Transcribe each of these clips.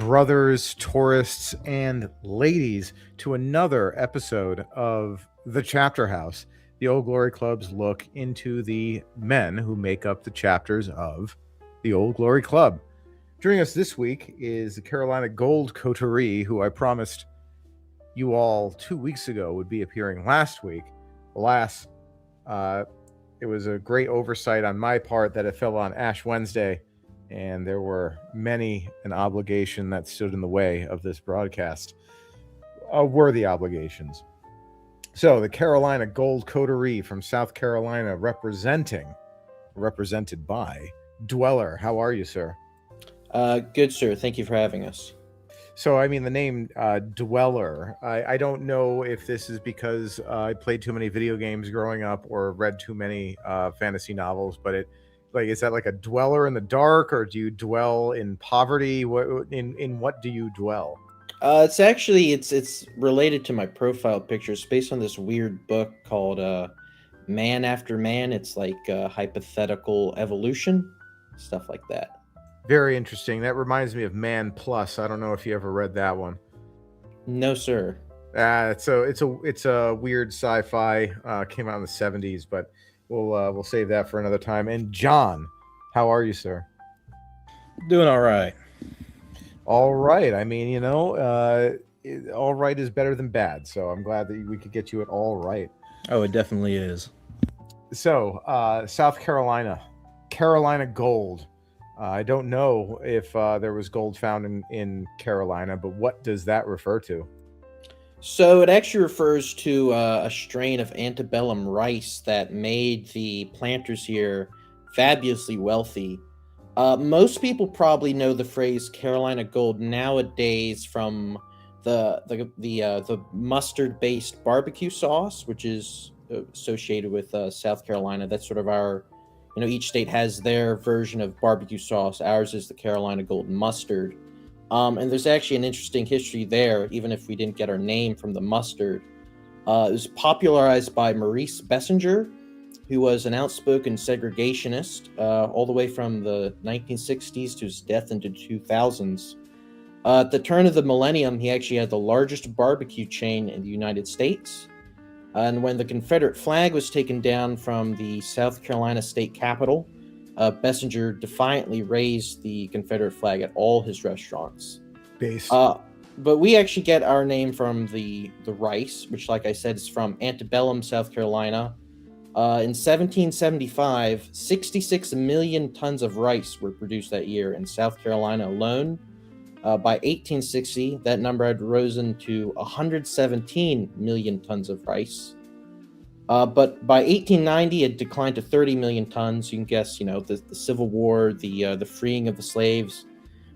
brothers, tourists, and ladies, to another episode of The Chapter House, the Old Glory Club's look into the men who make up the chapters of the Old Glory Club. Joining us this week is the Carolina Gold Coterie, who I promised you all 2 weeks ago would be appearing last week. Alas, it was a great oversight on my part that it fell on Ash Wednesday, and there were many an obligation that stood in the way of this broadcast. Worthy obligations. So the Carolina Gold Coterie from South Carolina, represented by Dweller. How are you, sir? Good, sir. Thank you for having us. So, I mean, the name Dweller, I don't know if this is because I played too many video games growing up or read too many fantasy novels, but is that like a dweller in the dark, or do you dwell in poverty? In what do you dwell? It's related to my profile picture. It's based on this weird book called Man After Man. It's like hypothetical evolution, stuff like that. Very interesting. That reminds me of Man Plus. I don't know if you ever read that one. No, sir. It's a weird sci-fi. Came out in the 70s, but we'll save that for another time. And John, how are you, sir? Doing all right. All right. I mean, all right is better than bad. So I'm glad that we could get you at all right. Oh, it definitely is. So South Carolina, Carolina Gold. I don't know if there was gold found in Carolina, but what does that refer to? So it actually refers to a strain of antebellum rice that made the planters here fabulously wealthy. Most people probably know the phrase Carolina Gold nowadays from the mustard-based barbecue sauce, which is associated with South Carolina. That's sort of our, each state has their version of barbecue sauce. Ours is the Carolina Gold mustard. And there's actually an interesting history there, even if we didn't get our name from the mustard. It was popularized by Maurice Bessinger, who was an outspoken segregationist all the way from the 1960s to his death into the 2000s. At the turn of the millennium, he actually had the largest barbecue chain in the United States. And when the Confederate flag was taken down from the South Carolina state capitol, Bessinger defiantly raised the Confederate flag at all his restaurants. Base. But we actually get our name from the rice, which, like I said, is from Antebellum, South Carolina. In 1775, 66 million tons of rice were produced that year in South Carolina alone. By 1860, that number had risen to 117 million tons of rice. But by 1890, it declined to 30 million tons. You can guess, the Civil War, the freeing of the slaves.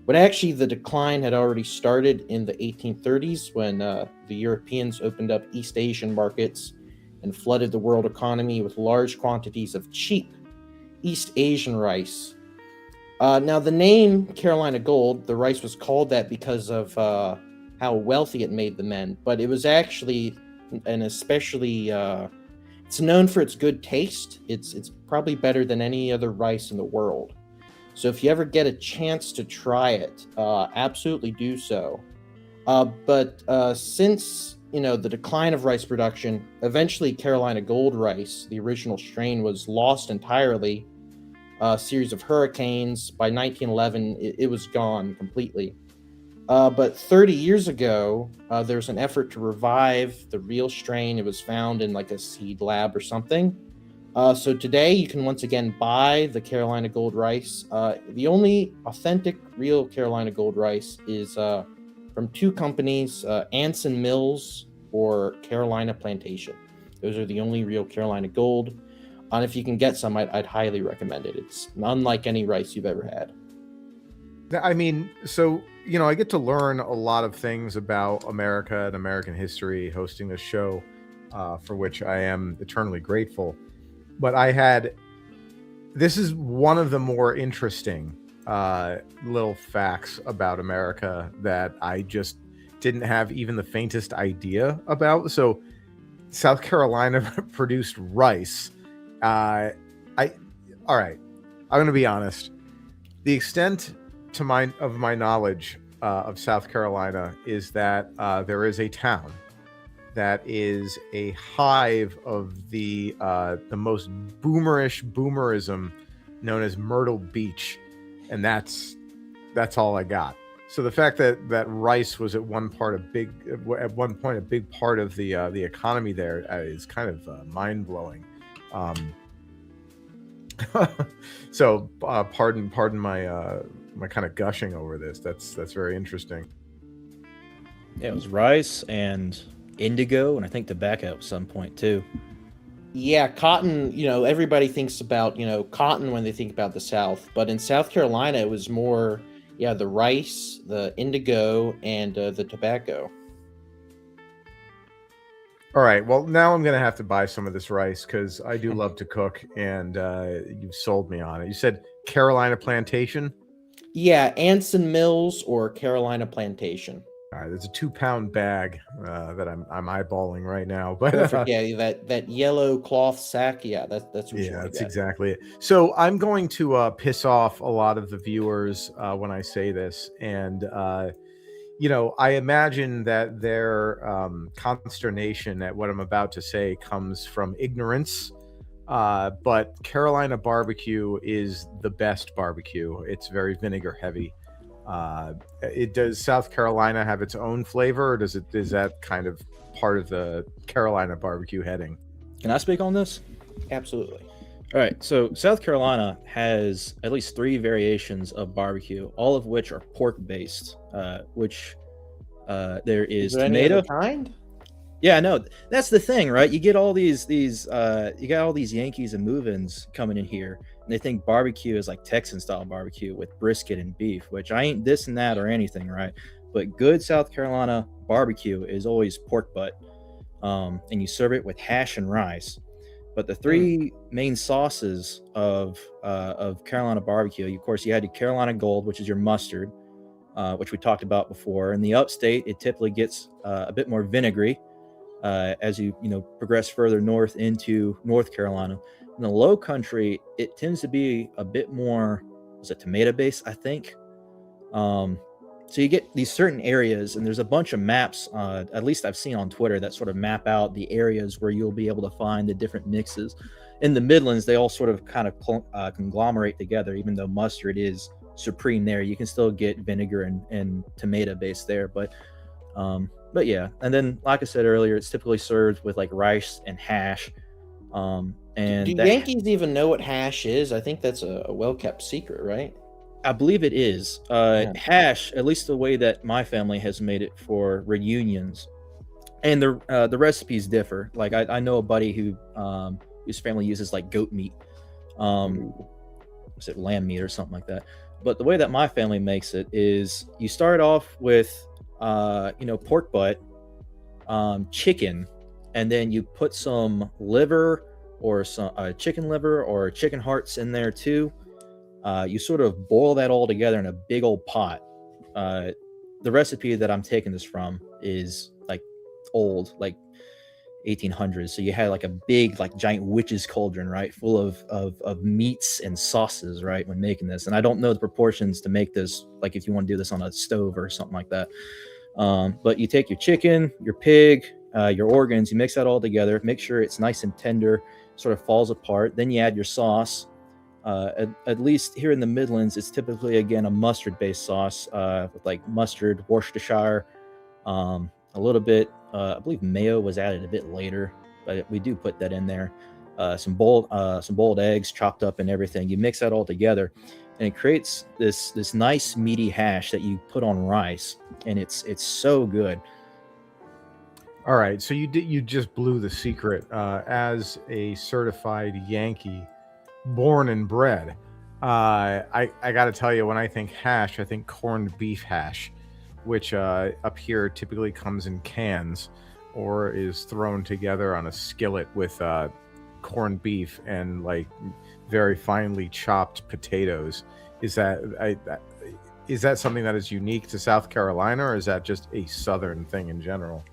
But actually, the decline had already started in the 1830s when the Europeans opened up East Asian markets and flooded the world economy with large quantities of cheap East Asian rice. Now, the name Carolina Gold, the rice was called that because of how wealthy it made the men, but it was actually an especially, it's known for its good taste. It's probably better than any other rice in the world. So if you ever get a chance to try it, absolutely do so. But since, the decline of rice production, eventually Carolina Gold rice, the original strain, was lost entirely. A series of hurricanes. By 1911, it was gone completely. But 30 years ago, there was an effort to revive the real strain. It was found in like a seed lab or something. So today, you can once again buy the Carolina Gold rice. The only authentic, real Carolina Gold rice is from two companies, Anson Mills or Carolina Plantation. Those are the only real Carolina Gold. And if you can get some, I'd highly recommend it. It's unlike any rice you've ever had. I mean, so, I get to learn a lot of things about America and American history hosting this show, for which I am eternally grateful. But this is one of the more interesting little facts about America that I just didn't have even the faintest idea about. So South Carolina produced rice. All right. I'm going to be honest. The extent of my knowledge of South Carolina is that there is a town that is a hive of the most boomerism known as Myrtle Beach, and that's all I got. So the fact that rice was at one point a big part of the economy there is kind of mind blowing. So pardon my my kind of gushing over this. That's very interesting. Yeah, it was rice and indigo, and I think tobacco at some point too. Yeah, cotton, everybody thinks about, cotton when they think about the South, but in South Carolina, it was more, the rice, the indigo, and the tobacco. All right, well, now I'm going to have to buy some of this rice because I do love to cook, and you've sold me on it. You said Carolina Plantation? Yeah, Anson Mills or Carolina Plantation. All right, there's a 2-pound bag that I'm eyeballing right now, but Yeah, that yellow cloth sack. Yeah, that's what you want. That's exactly it. So I'm going to piss off a lot of the viewers when I say this, and I imagine that their consternation at what I'm about to say comes from ignorance. But Carolina barbecue is the best barbecue. It's very vinegar heavy. Does South Carolina have its own flavor, or is that kind of part of the Carolina barbecue heading? Can I speak on this? Absolutely. All right, so South Carolina has at least 3 variations of barbecue, all of which are pork based. Which there is there tomato. Any other kind? Yeah, no, that's the thing, right? You get all these you got all these Yankees and move-ins coming in here, and they think barbecue is like Texan style barbecue with brisket and beef, which I ain't this and that or anything, right? But good South Carolina barbecue is always pork butt, and you serve it with hash and rice. But the 3 main sauces of Carolina barbecue, of course, you had the Carolina Gold, which is your mustard, which we talked about before. In the upstate, it typically gets a bit more vinegary. As you progress further north into North Carolina. In the low country, it tends to be a bit more, is it tomato based, I think. So you get these certain areas, and there's a bunch of maps, at least I've seen on Twitter, that sort of map out the areas where you'll be able to find the different mixes. In the Midlands, they all sort of kind of conglomerate together, even though mustard is supreme there. You can still get vinegar and tomato based there, but yeah, and then like I said earlier, it's typically served with like rice and hash. And do Yankees even know what hash is? I think that's a well-kept secret, right? I believe it is. Hash, at least the way that my family has made it for reunions, and the recipes differ. Like I know a buddy whose family uses like goat meat, was it lamb meat or something like that. But the way that my family makes it is you start off with pork butt, chicken, and then you put some liver or some chicken liver or chicken hearts in there too. You sort of boil that all together in a big old pot. The recipe that I'm taking this from is like old, like 1800s. So you had like a big, like giant witch's cauldron, right, full of meats and sauces, right, when making this. And I don't know the proportions to make this, like if you want to do this on a stove or something like that. But you take your chicken, your pig, your organs, you mix that all together, make sure it's nice and tender, sort of falls apart. Then you add your sauce. At least here in the Midlands, it's typically, again, a mustard-based sauce with like mustard, Worcestershire, a little bit. I believe mayo was added a bit later, but we do put that in there. Some boiled eggs chopped up and everything. You mix that all together, and it creates this nice meaty hash that you put on rice, and it's so good. All right, so you just blew the secret. As a certified Yankee, born and bred, I got to tell you, when I think hash, I think corned beef hash, which up here typically comes in cans or is thrown together on a skillet with corned beef and like very finely chopped potatoes. Is that something that is unique to South Carolina, or is that just a Southern thing in general?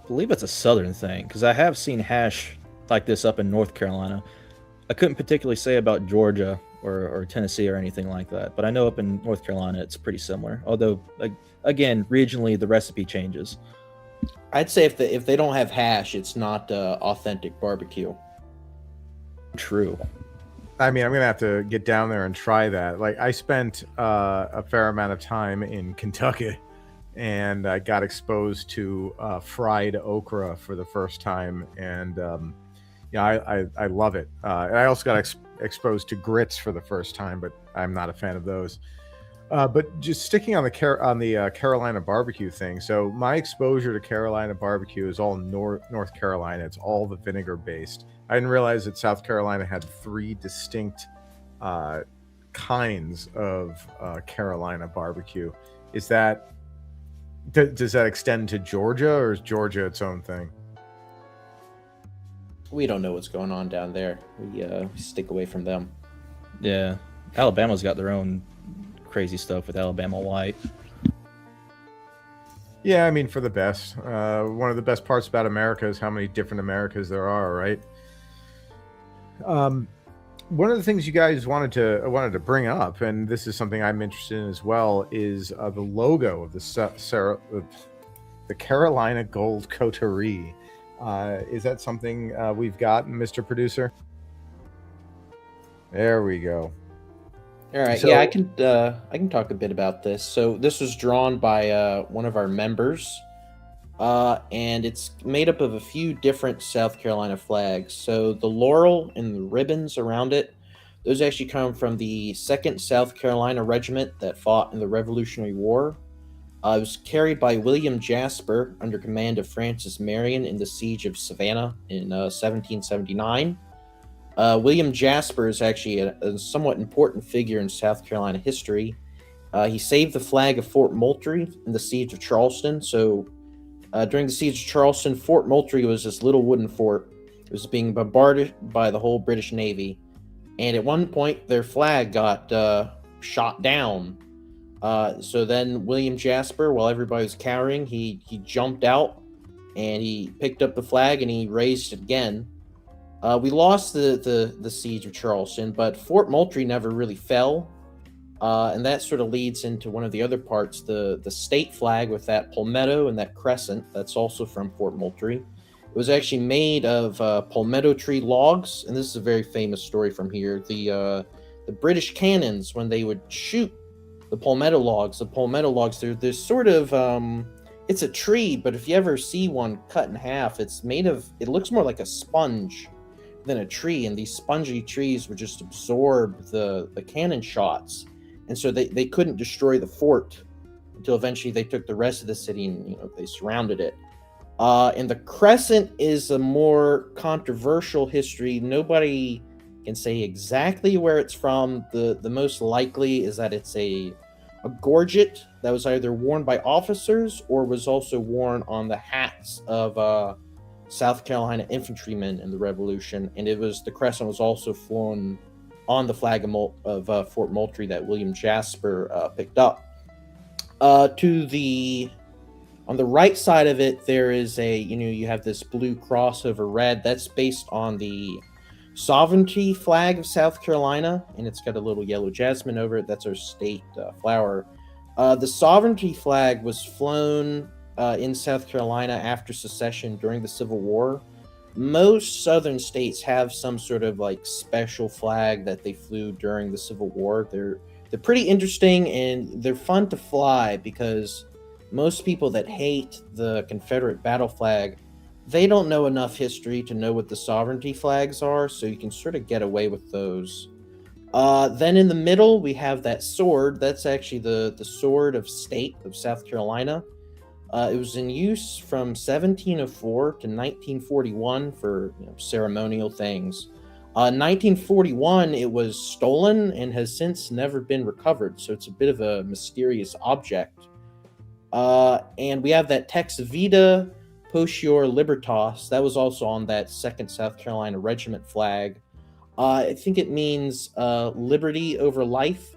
I believe it's a Southern thing, because I have seen hash like this up in North Carolina. I couldn't particularly say about Georgia or Tennessee or anything like that, but I know up in North Carolina it's pretty similar. Although, like, again, regionally, the recipe changes. I'd say if they don't have hash, it's not authentic barbecue. True. I mean, I'm gonna have to get down there and try that. Like, I spent a fair amount of time in Kentucky, and I got exposed to fried okra for the first time, and I love it. And I also got exposed to grits for the first time, but I'm not a fan of those. But just sticking on the Carolina barbecue thing. So my exposure to Carolina barbecue is all North Carolina. It's all the vinegar based. I didn't realize that South Carolina had 3 distinct kinds of Carolina barbecue. Is that does that extend to Georgia, or is Georgia its own thing? We don't know what's going on down there. We stick away from them. Yeah, Alabama's got their own crazy stuff with Alabama white. Yeah, I mean, for the best. One of the best parts about America is how many different Americas there are, right? One of the things you guys wanted to bring up, and this is something I'm interested in as well, is the logo of the Carolina Gold Coterie. Is that something we've got, Mr. Producer? There we go. All right, So- yeah, I can talk a bit about this. So this was drawn by one of our members, and it's made up of a few different South Carolina flags. So the laurel and the ribbons around it, those actually come from the 2nd South Carolina Regiment that fought in the Revolutionary War. It was carried by William Jasper under command of Francis Marion in the Siege of Savannah in 1779. William Jasper is actually a somewhat important figure in South Carolina history. He saved the flag of Fort Moultrie in the Siege of Charleston. So during the Siege of Charleston, Fort Moultrie was this little wooden fort. It was being bombarded by the whole British Navy. And at one point, their flag got shot down. So then William Jasper, while everybody was cowering, he jumped out and he picked up the flag and he raised it again. We lost the Siege of Charleston, but Fort Moultrie never really fell. And that sort of leads into one of the other parts, the state flag with that palmetto and that crescent. That's also from Fort Moultrie. It was actually made of palmetto tree logs, and this is a very famous story from here. The British cannons, when they would shoot the palmetto logs, they're sort of it's a tree, but if you ever see one cut in half, it looks more like a sponge than a tree, and these spongy trees would just absorb the cannon shots, and so they couldn't destroy the fort until eventually they took the rest of the city and they surrounded it. And the crescent is a more controversial history. Nobody can say exactly where it's from. The most likely is that it's a gorget that was either worn by officers or was also worn on the hats of South Carolina infantrymen in the Revolution, and the crescent was also flown on the flag of Fort Moultrie that William Jasper picked up. On the right side of it, there is you have this blue cross over red. That's based on the sovereignty flag of South Carolina, and it's got a little yellow jasmine over it. That's our state flower. The sovereignty flag was flown in South Carolina after secession during the Civil War. Most southern states have some sort of special flag that they flew during the Civil War. They're pretty interesting and they're fun to fly because most people that hate the Confederate battle flag, they don't know enough history to know what the sovereignty flags are, so you can sort of get away with those. Then in the middle, we have that sword. That's actually the sword of state of South Carolina. It was in use from 1704 to 1941 for ceremonial things. 1941, it was stolen and has since never been recovered, so it's a bit of a mysterious object. And we have that Tex Vita Potior Libertas. That was also on that 2nd South Carolina Regiment flag. I think it means liberty over life.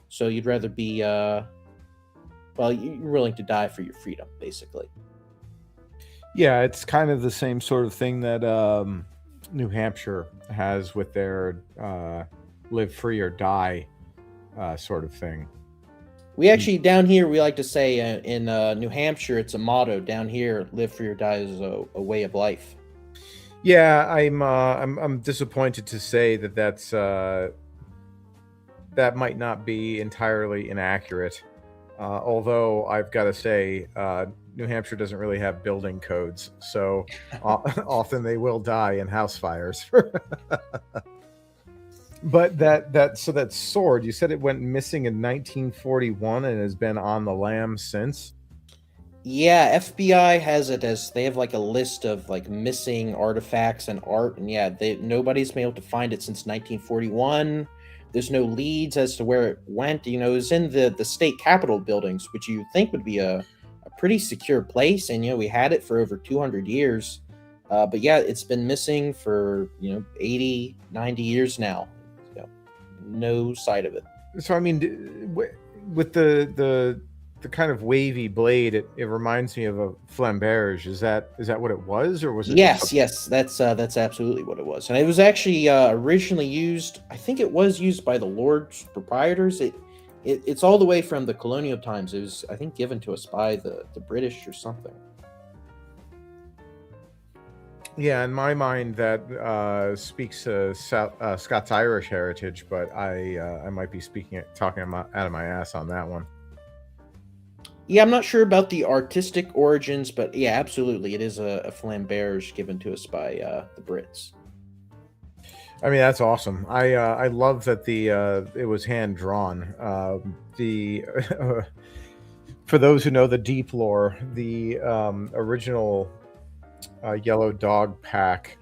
So you'd rather be, you're willing to die for your freedom, basically. Yeah, it's kind of the same sort of thing that New Hampshire has with their live free or die sort of thing. We actually down here we like to say in New Hampshire it's a motto. Down here, live free or die is a way of life. Yeah, I'm disappointed to say that that might not be entirely inaccurate. Although I've got to say, New Hampshire doesn't really have building codes, so often they will die in house fires. But that sword, you said it went missing in 1941 and has been on the lam since. Yeah, FBI has it as they have like a list of like missing artifacts and art, and yeah, nobody's been able to find it since 1941. There's no leads as to where it went. You know, it was in the state capitol buildings, which you think would be a pretty secure place, and you know we had it for over 200 years. But yeah, it's been missing for 80, 90 years now. No sight of it. So I mean, with the kind of wavy blade, it reminds me of a flamberge. Is that what it was, or was it? Yes, that's absolutely what it was, and it was actually originally used. I think it was used by the Lords Proprietors. It's all the way from the colonial times. It was, I think, given to us by the British or something. Yeah, in my mind, that speaks to Scots-Irish heritage, but I might be talking out of my ass on that one. Yeah, I'm not sure about the artistic origins, but yeah, absolutely, it is a flamberge given to us by the Brits. I mean, that's awesome. I love that it was hand drawn. For those who know the deep lore, the original yellow dog pack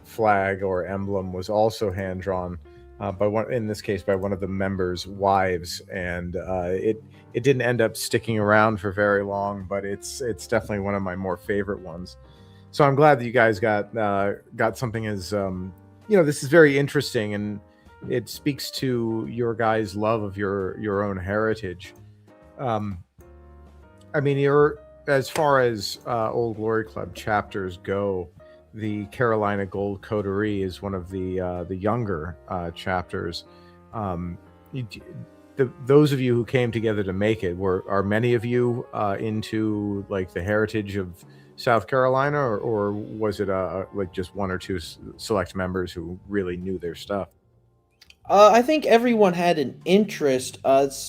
flag or emblem was also hand drawn by one, in this case by one of the members' wives, and it didn't end up sticking around for very long, but it's definitely one of my more favorite ones. So I'm glad that you guys got something as this is very interesting, and it speaks to your guys' love of your own heritage. I mean, as far as Old Glory Club chapters go, the Carolina Gold Coterie is one of the younger chapters. Those of you who came together to make it, are many of you into like the heritage of South Carolina, or was it like just one or two select members who really knew their stuff? I think everyone had an interest.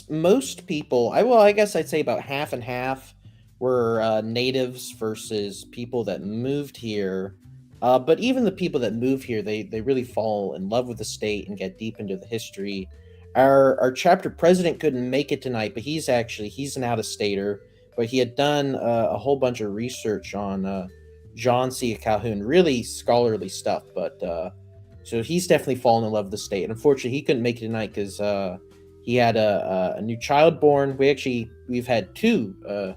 Most people, I guess I'd say about half and half were natives versus people that moved here. But even the people that move here, they really fall in love with the state and get deep into the history. Our chapter president couldn't make it tonight, but he's an out-of-stater. But he had done a whole bunch of research on John C. Calhoun, really scholarly stuff. But so he's definitely fallen in love with the state. And unfortunately, he couldn't make it tonight because he had a new child born. We've had two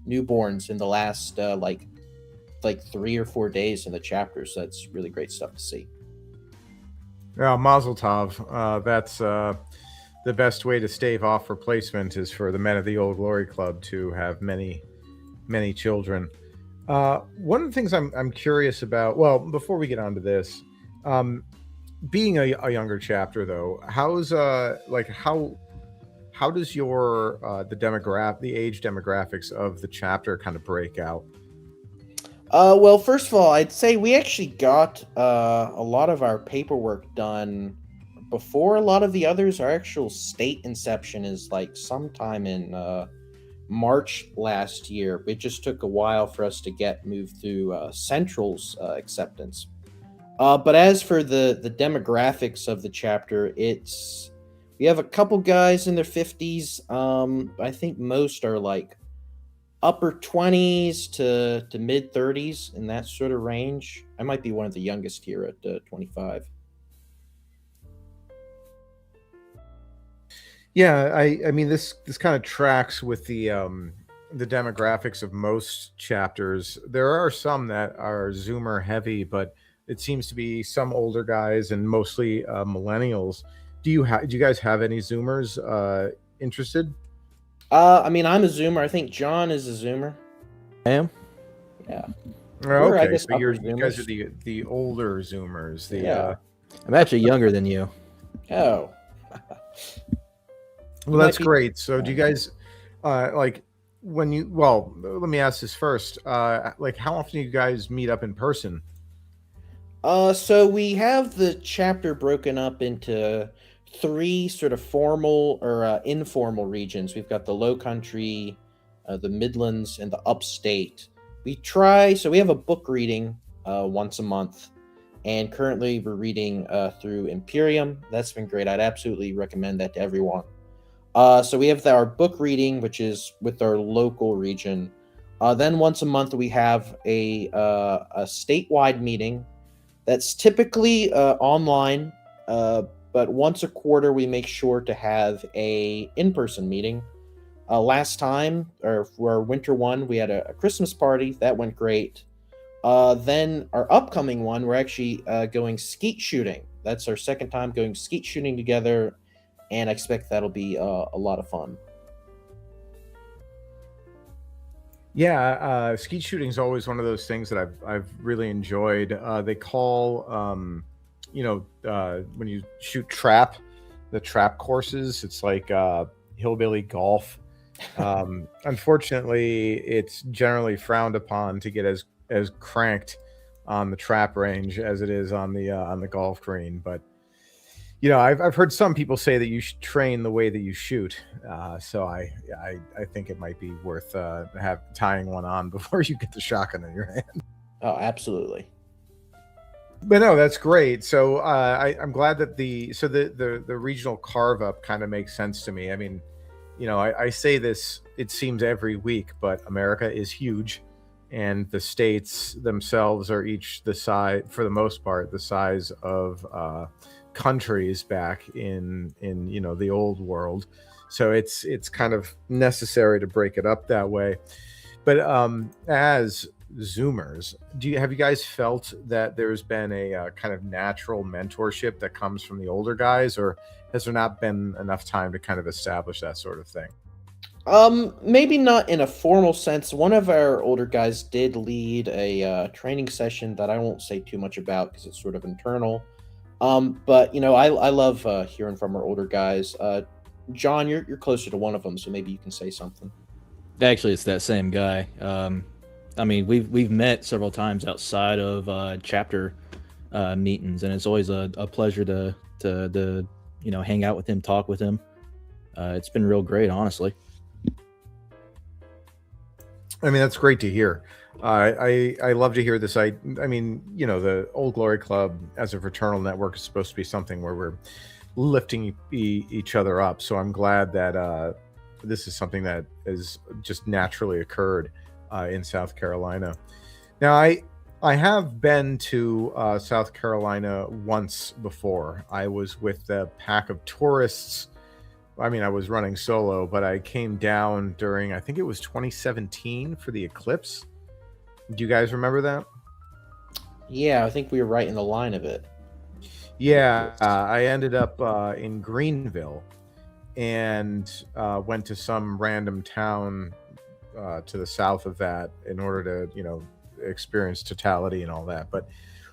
newborns in the last like 3 or 4 days in the chapter. So that's really great stuff to see. Yeah, Mazel Tov. That's the best way to stave off replacement is for the men of the Old Glory Club to have many, many children. One of the things I'm curious about, well, before we get on to this, being a younger chapter though, how does your the age demographics of the chapter kind of break out? Well, first of all, I'd say we actually got a lot of our paperwork done before a lot of the others. Our actual state inception is like sometime in March last year. It just took a while for us to get moved through Central's acceptance. But as for the demographics of the chapter, we have a couple guys in their 50s. I think most are like upper 20s to mid 30s, in that sort of range. I might be one of the youngest here at 25. Yeah, I mean this kind of tracks with the demographics of most chapters. There are some that are Zoomer heavy, but it seems to be some older guys and mostly millennials. Do you guys have any Zoomers interested? I mean, I'm a Zoomer. I think John is a Zoomer. I am. Yeah. Okay, so you guys are the older Zoomers. Yeah. I'm actually younger than you. Oh. Well, that's great. So do you guys like when you well, let me ask this first. Like how often do you guys meet up in person? So we have the chapter broken up into three sort of formal or informal regions. We've got the Low Country, the Midlands, and the Upstate. So we have a book reading once a month, and currently we're reading through Imperium. That's been great. I'd absolutely recommend that to everyone. So we have our book reading, which is with our local region. Then once a month we have a statewide meeting that's typically online, but once a quarter we make sure to have a in-person meeting. Last time, or for our winter one, we had a Christmas party that went great. Then our upcoming one, we're actually going skeet shooting. That's our second time going skeet shooting together, and I expect that'll be a lot of fun. Yeah, skeet shooting is always one of those things that I've really enjoyed. They call when you shoot the trap courses, it's like hillbilly golf. Unfortunately, it's generally frowned upon to get as cranked on the trap range as it is on the golf green. But I've heard some people say that you should train the way that you shoot. So I think it might be worth tying one on before you get the shotgun in your hand. Oh, absolutely. But no, that's great. So I'm glad that the regional carve up kind of makes sense to me. I mean, I say this, it seems every week, but America is huge, and the states themselves are each the size, for the most part, the size of countries back in the old world. So it's kind of necessary to break it up that way. But as Zoomers, have you guys felt that there's been a kind of natural mentorship that comes from the older guys, or has there not been enough time to kind of establish that sort of thing? Maybe not in a formal sense. One of our older guys did lead a training session that I won't say too much about because it's sort of internal. But I love hearing from our older guys. John, you're closer to one of them, so maybe you can say something. Actually, it's that same guy. I mean, we've met several times outside of chapter meetings, and it's always a pleasure to hang out with him, talk with him. It's been real great, honestly. I mean, that's great to hear. I love to hear this. I mean, the Old Glory Club as a fraternal network is supposed to be something where we're lifting each other up. So I'm glad that this is something that has just naturally occurred in South Carolina. Now, I have been to South Carolina once before. I was with a pack of tourists. I mean, I was running solo, but I came down during, I think it was 2017 for the eclipse. Do you guys remember that? Yeah, I think we were right in the line of it. Yeah, I ended up in Greenville and went to some random town to the south of that in order to, experience totality and all that. But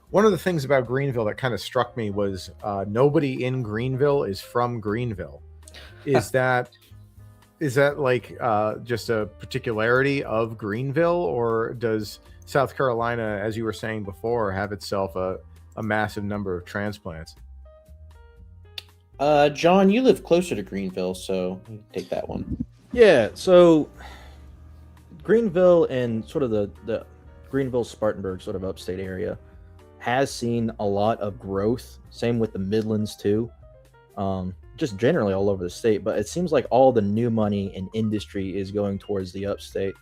one of the things about Greenville that kind of struck me was nobody in Greenville is from Greenville. Is that like just a particularity of Greenville, or does South Carolina, as you were saying before, have itself a massive number of transplants? John, you live closer to Greenville, so you can take that one. Yeah, so Greenville and sort of the Greenville Spartanburg sort of upstate area has seen a lot of growth. Same with the Midlands too. Just generally all over the state, but it seems like all the new money in industry is going towards the upstate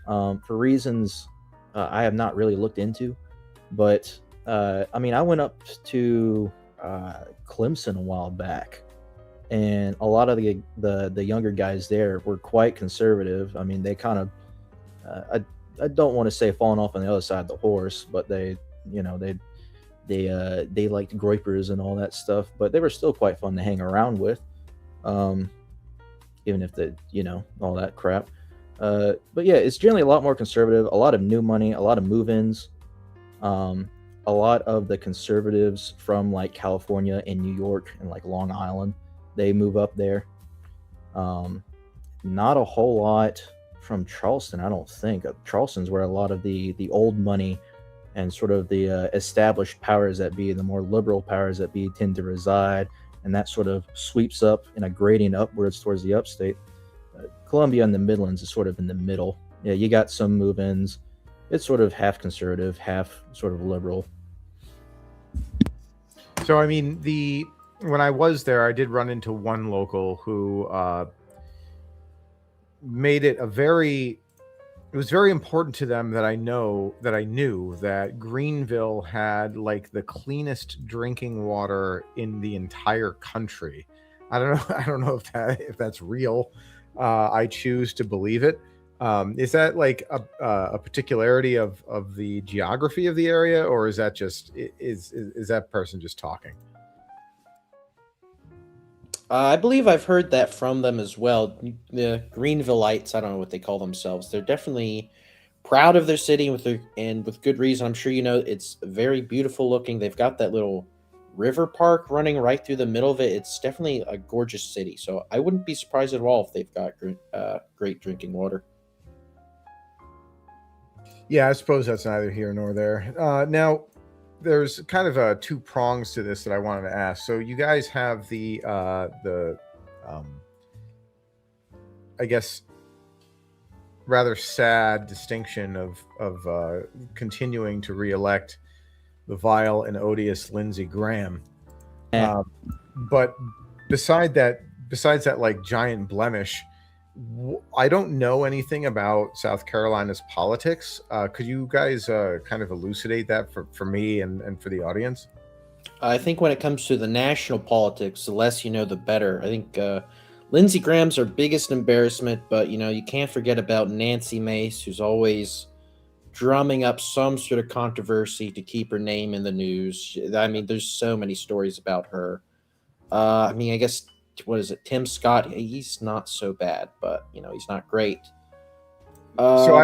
for reasons I have not really looked into. But I mean, I went up to Clemson a while back, and a lot of the younger guys there were quite conservative. I mean, they kind of I don't want to say falling off on the other side of the horse, but they liked groypers and all that stuff, but they were still quite fun to hang around with, even if they, all that crap. But yeah, it's generally a lot more conservative, a lot of new money, a lot of move-ins, a lot of the conservatives from like California and New York and like Long Island, they move up there. Not a whole lot from Charleston, I don't think. Charleston's where a lot of the old money and sort of the established powers that be, the more liberal powers that be, tend to reside, and that sort of sweeps up in a gradient upwards towards the upstate. Columbia and the Midlands is sort of in the middle. Yeah, you got some move-ins. It's sort of half conservative, half sort of liberal. So, I mean, when I was there, I did run into one local who made it it was very important to them that I knew that Greenville had like the cleanest drinking water in the entire country. I don't know if that's real. I choose to believe it. Is that like a particularity of the geography of the area, or is that just is that person just talking? I believe I've heard that from them as well. The Greenvilleites, I don't know what they call themselves. They're definitely proud of their city and with good reason. I'm sure you know it's very beautiful looking. They've got that little river park running right through the middle of it. It's definitely a gorgeous city. So I wouldn't be surprised at all if they've got great drinking water. Yeah, I suppose that's neither here nor there. Now, there's kind of two prongs to this that I wanted to ask. So you guys have the I guess rather sad distinction of continuing to reelect the vile and odious Lindsey Graham. Yeah. But besides that like giant blemish, I don't know anything about South Carolina's politics. Could you guys kind of elucidate that for me and for the audience? I think when it comes to the national politics, the less you know, the better. I think Lindsey Graham's our biggest embarrassment, but you can't forget about Nancy Mace, who's always drumming up some sort of controversy to keep her name in the news. I mean, there's so many stories about her. I mean, I guess what is it? Tim Scott, he's not so bad, but he's not great. So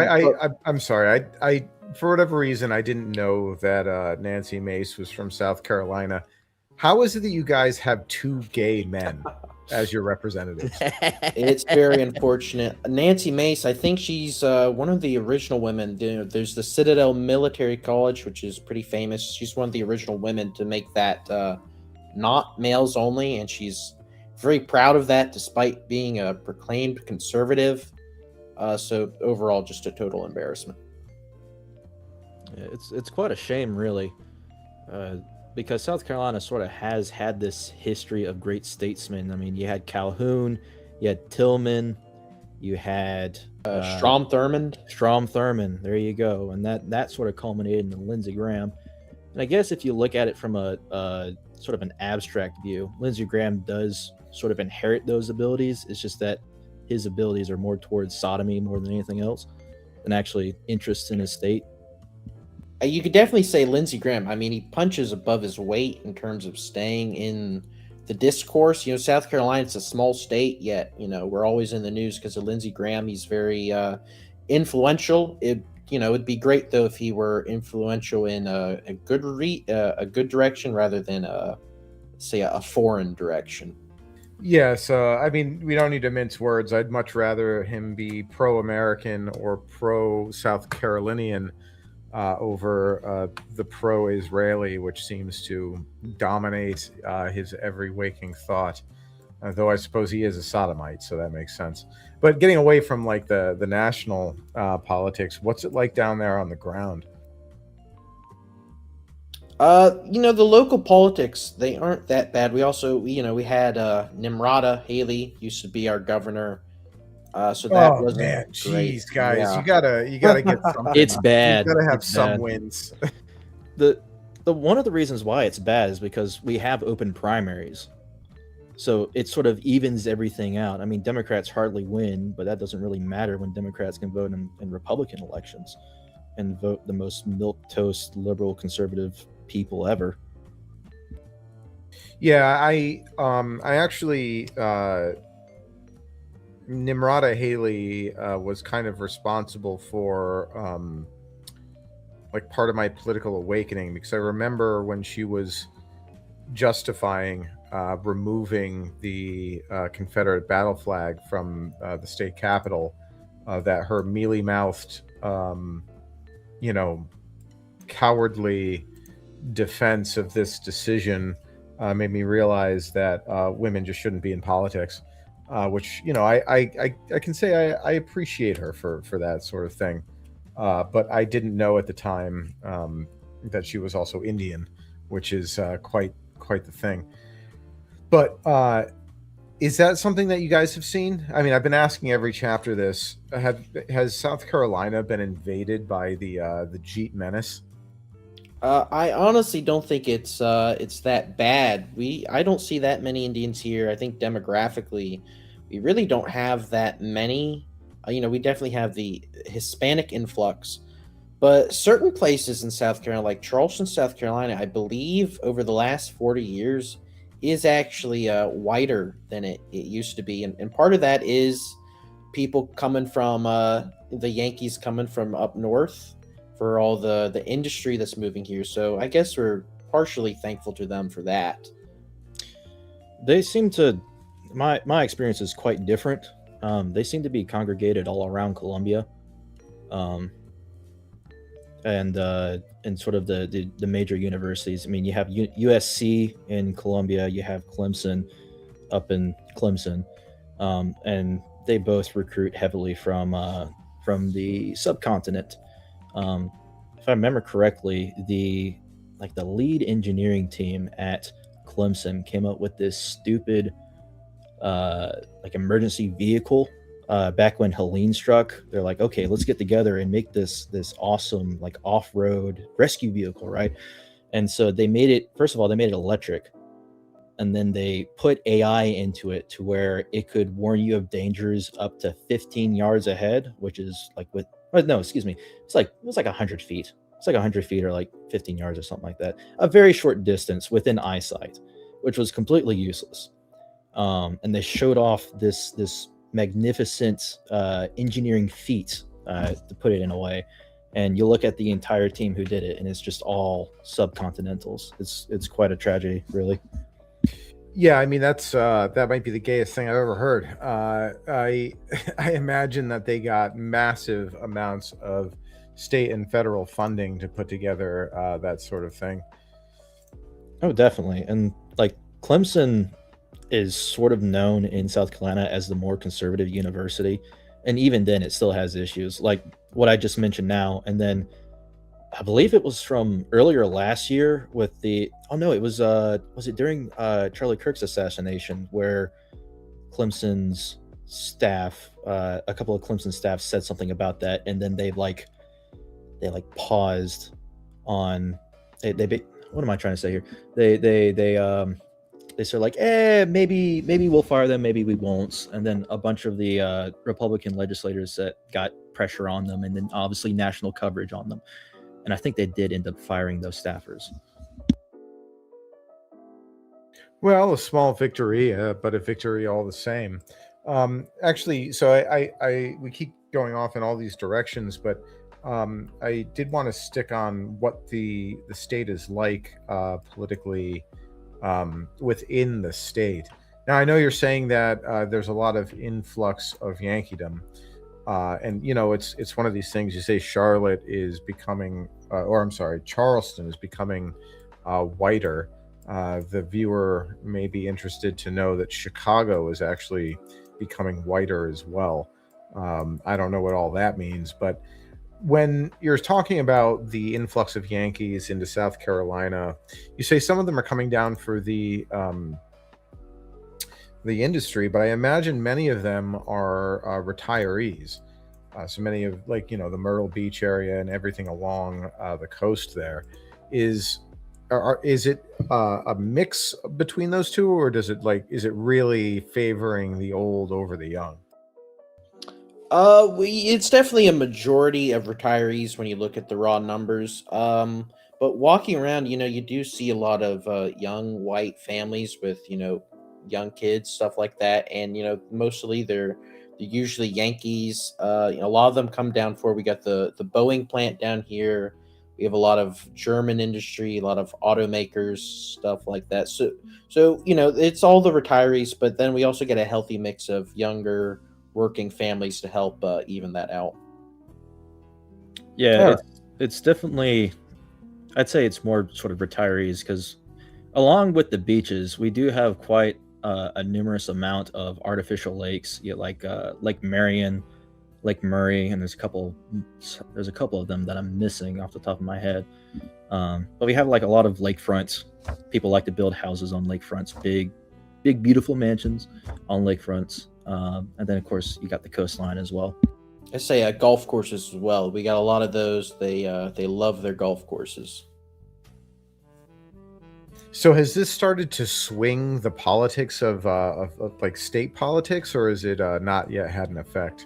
I'm sorry. I for whatever reason I didn't know that Nancy Mace was from South Carolina. How is it that you guys have two gay men as your representatives? It's very unfortunate. Nancy Mace, I think she's one of the original women. There's the Citadel Military College, which is pretty famous. She's one of the original women to make that not males only, and she's very proud of that, despite being a proclaimed conservative. So overall, just a total embarrassment. Yeah, it's quite a shame, really, because South Carolina sort of has had this history of great statesmen. I mean, you had Calhoun, you had Tillman, you had Strom Thurmond. There you go, and that sort of culminated in Lindsey Graham. And I guess if you look at it from a sort of an abstract view, Lindsey Graham does sort of inherit those abilities. It's just that his abilities are more towards sodomy more than anything else, than actually interest in his state. You could definitely say Lindsey Graham. I mean, he punches above his weight in terms of staying in the discourse. South Carolina, it's a small state, yet we're always in the news because of Lindsey Graham. He's very influential. It'd be great though if he were influential in a good direction rather than say a foreign direction. Yes, I mean, we don't need to mince words. I'd much rather him be pro-American or pro-South Carolinian over the pro-Israeli, which seems to dominate his every waking thought. Though I suppose he is a sodomite, so that makes sense. But getting away from like the national politics, what's it like down there on the ground? The local politics, they aren't that bad. We also, we had Nimrata Haley used to be our governor. So that wasn't man, great. jeez, guys, Yeah. you gotta get something. It's bad. You gotta have It's some bad. wins. The one of the reasons why it's bad is because we have open primaries, so it sort of evens everything out. I mean, Democrats hardly win, but that doesn't really matter when Democrats can vote in Republican elections and vote the most milquetoast liberal conservative people ever. Yeah, I actually Nimrata Haley was kind of responsible for like part of my political awakening, because I remember when she was justifying removing the Confederate battle flag from the state capitol, that her mealy-mouthed, you know, cowardly defense of this decision made me realize that women just shouldn't be in politics. Which, you know, I can say I appreciate her for that sort of thing. But I didn't know at the time that she was also Indian, which is quite the thing. But is that something that you guys have seen? I mean, I've been asking every chapter this. Has South Carolina been invaded by the Jeet menace? I honestly don't think it's that bad. I don't see that many Indians here. I think demographically, we really don't have that many. We definitely have the Hispanic influx, but certain places in South Carolina, like Charleston, South Carolina, I believe over the last 40 years is actually whiter than it used to be, and part of that is people coming from the Yankees coming from up north for all the industry that's moving here. So I guess we're partially thankful to them for that. They seem to, my experience is quite different. They seem to be congregated all around Columbia, um, and sort of the major universities. I mean, you have USC in Columbia, you have Clemson up in Clemson, and they both recruit heavily from the subcontinent. If I remember correctly, the lead engineering team at Clemson came up with this stupid emergency vehicle back when Helene struck. They're like, okay, let's get together and make this awesome off-road rescue vehicle, right? And so they made it, first of all, they made it electric, and then they put AI into it to where it could warn you of dangers up to 15 yards ahead, which is no, excuse me, it was like 100 feet. It's like 100 feet or like 15 yards or something like that. A very short distance within eyesight, which was completely useless. And they showed off this magnificent engineering feat, to put it in a way. And you look at the entire team who did it, and it's just all subcontinentals. It's quite a tragedy, really. Yeah, I mean that might be the gayest thing I've ever heard. I imagine that they got massive amounts of state and federal funding to put together that sort of thing. Oh, definitely. And Clemson is sort of known in South Carolina as the more conservative university, and even then, it still has issues like what I just mentioned now. And then I believe it was from earlier last year with it was it during Charlie Kirk's assassination, where Clemson's staff, a couple of Clemson staff said something about that, and then they paused on what am I trying to say here? They said maybe we'll fire them, maybe we won't. And then a bunch of the Republican legislators that got pressure on them, and then obviously national coverage on them. And I think they did end up firing those staffers. Well, a small victory, but a victory all the same. Actually, so we keep going off in all these directions, but I did want to stick on what the state is like politically within the state. Now, I know you're saying that there's a lot of influx of Yankeedom, and it's one of these things. You say Charlotte is becoming, or I'm sorry, Charleston is becoming whiter. The viewer may be interested to know that Chicago is actually becoming whiter as well. I don't know what all that means, but when you're talking about the influx of Yankees into South Carolina, you say some of them are coming down for the industry, but I imagine many of them are retirees. So many of the Myrtle Beach area and everything along the coast there is it a mix between those two, or is it really favoring the old over the young? It's definitely a majority of retirees when you look at the raw numbers. But walking around, you do see a lot of young white families with young kids, stuff like that, and mostly they're usually Yankees. A lot of them come down for we got the Boeing plant down here. We have a lot of German industry, a lot of automakers, stuff like that. So it's all the retirees, but then we also get a healthy mix of younger working families to help even that out. Yeah, All right. it's definitely, I'd say it's more sort of retirees because along with the beaches, we do have quite a numerous amount of artificial lakes. You get like Lake Marion, Lake Murray, and there's a couple of them that I'm missing off the top of my head. But we have like a lot of lakefronts. People like to build houses on lakefronts, big, beautiful mansions on lakefronts. And then of course you got the coastline as well. I say golf courses as well. We got a lot of those. They love their golf courses. So has this started to swing the politics of like state politics, or is it not yet had an effect?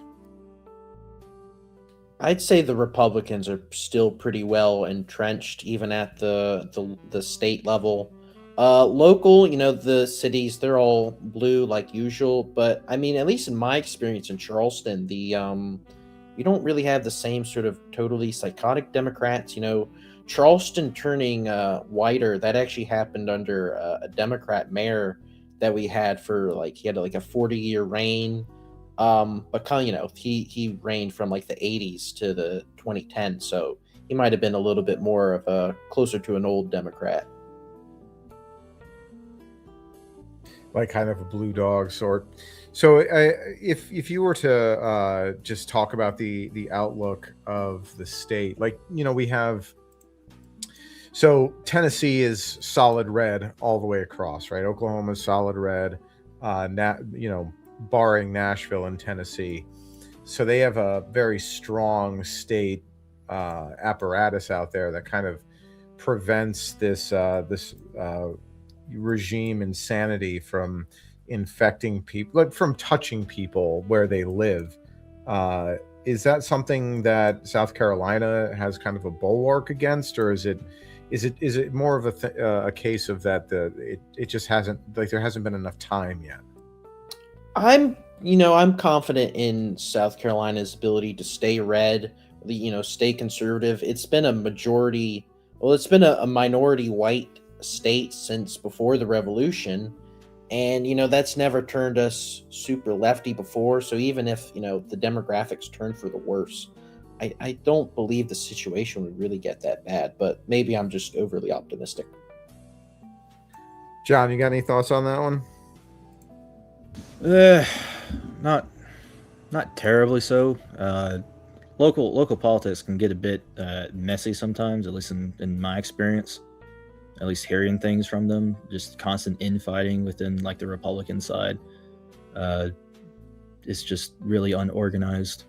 I'd say the Republicans are still pretty well entrenched, even at the state level. Local, the cities, they're all blue like usual. But I mean, at least in my experience in Charleston, you don't really have the same sort of totally psychotic Democrats. Charleston turning whiter, that actually happened under a Democrat mayor that we had for he had like a 40-year reign. But he reigned from like the 80s to the 2010s, so he might have been a little bit more of a closer to an old Democrat. Like kind of a blue dog sort. So if you were to just talk about the outlook of the state, we have. So Tennessee is solid red all the way across, right? Oklahoma is solid red, barring Nashville and Tennessee. So they have a very strong state apparatus out there that kind of prevents this regime insanity from infecting people, like from touching people where they live. Is that something that South Carolina has kind of a bulwark against, or is it more of a case of that it just hasn't, like, there hasn't been enough time yet? I'm confident in South Carolina's ability to stay red, stay conservative. It's been it's been a minority white state since before the revolution. And, that's never turned us super lefty before. So even if, the demographics turn for the worse, I don't believe the situation would really get that bad, but maybe I'm just overly optimistic. John, you got any thoughts on that one? Not terribly so. Local politics can get a bit messy sometimes, at least in my experience. At least hearing things from them, just constant infighting within like the Republican side. It's just really unorganized.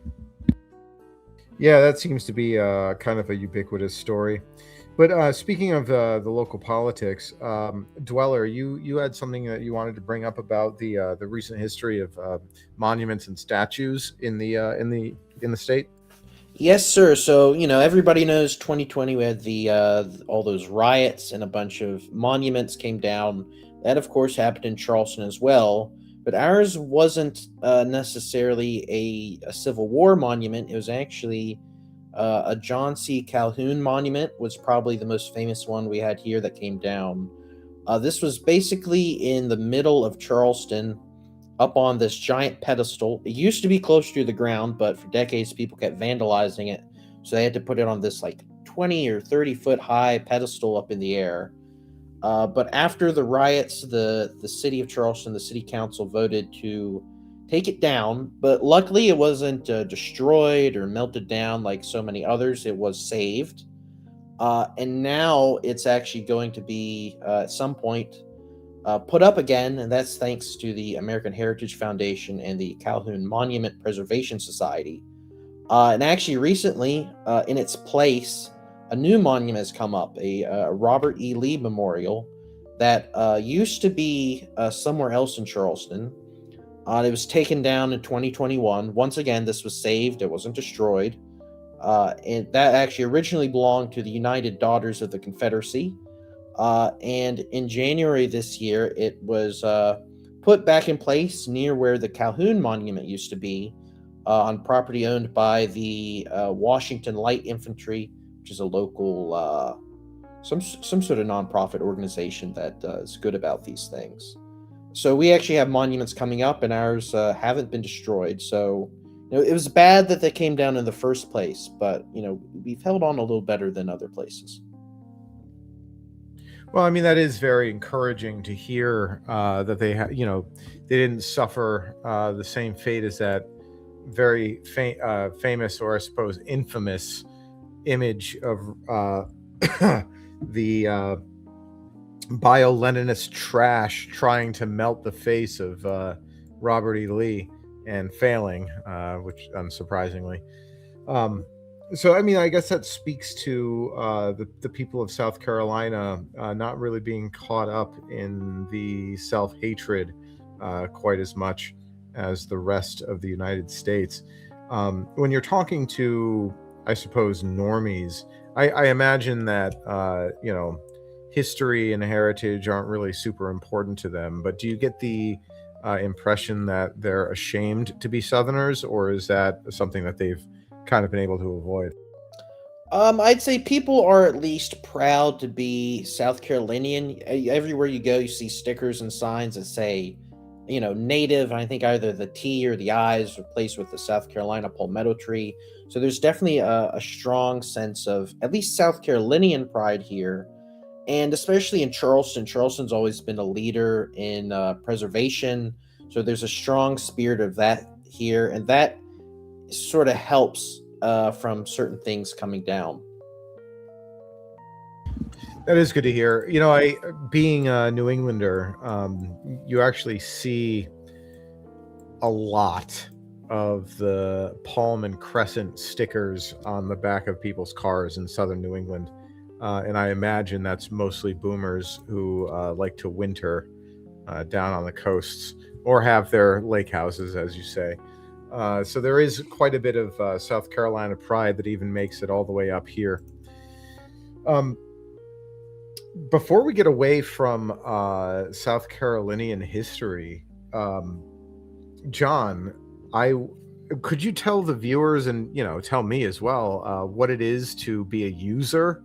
Yeah, that seems to be kind of a ubiquitous story. But speaking of the local politics, Dweller, you had something that you wanted to bring up about the recent history of monuments and statues in the state. Yes, sir. So, everybody knows 2020 we had the all those riots and a bunch of monuments came down. That, of course, happened in Charleston as well. But ours wasn't necessarily a Civil War monument. It was actually a John C. Calhoun monument, was probably the most famous one we had here that came down. This was basically in the middle of Charleston, up on this giant pedestal. It used to be closer to the ground, but for decades people kept vandalizing it, so they had to put it on this like 20 or 30 foot high pedestal up in the air. But after the riots, the city of Charleston, the city council voted to take it down, but luckily it wasn't destroyed or melted down like so many others. It was saved, and now it's actually going to be at some point put up again, and that's thanks to the American Heritage Foundation and the Calhoun Monument Preservation Society. And actually, recently, in its place, a new monument has come up, a Robert E. Lee Memorial that used to be somewhere else in Charleston. It was taken down in 2021. Once again, this was saved; it wasn't destroyed. And that actually originally belonged to the United Daughters of the Confederacy. And in January this year, it was put back in place near where the Calhoun Monument used to be, on property owned by the Washington Light Infantry which is a local some sort of nonprofit organization that is good about these things. So we actually have monuments coming up, and ours haven't been destroyed. So it was bad that they came down in the first place, but we've held on a little better than other places. Well, I mean, that is very encouraging to hear that they they didn't suffer the same fate as that very famous, or I suppose infamous, image of the bio-Leninist trash trying to melt the face of Robert E. Lee and failing, which unsurprisingly. So, I mean, I guess that speaks to the people of South Carolina not really being caught up in the self-hatred quite as much as the rest of the United States. When you're talking to, I suppose, normies, I imagine that, history and heritage aren't really super important to them. But do you get the impression that they're ashamed to be Southerners, or is that something that they've kind of been able to avoid? I'd say people are at least proud to be South Carolinian. Everywhere you go, you see stickers and signs that say, native. And I think either the T or the I is replaced with the South Carolina palmetto tree. So there's definitely a strong sense of at least South Carolinian pride here. And especially in Charleston, Charleston's always been a leader in preservation. So there's a strong spirit of that here. And that sort of helps from certain things coming down. That is good to hear. I, being a New Englander, you actually see a lot of the palm and crescent stickers on the back of people's cars in southern New England. And I imagine that's mostly boomers who like to winter down on the coasts or have their lake houses, as you say. So there is quite a bit of South Carolina pride that even makes it all the way up here. Before we get away from South Carolinian history, John, could you tell the viewers and tell me as well what it is to be a user?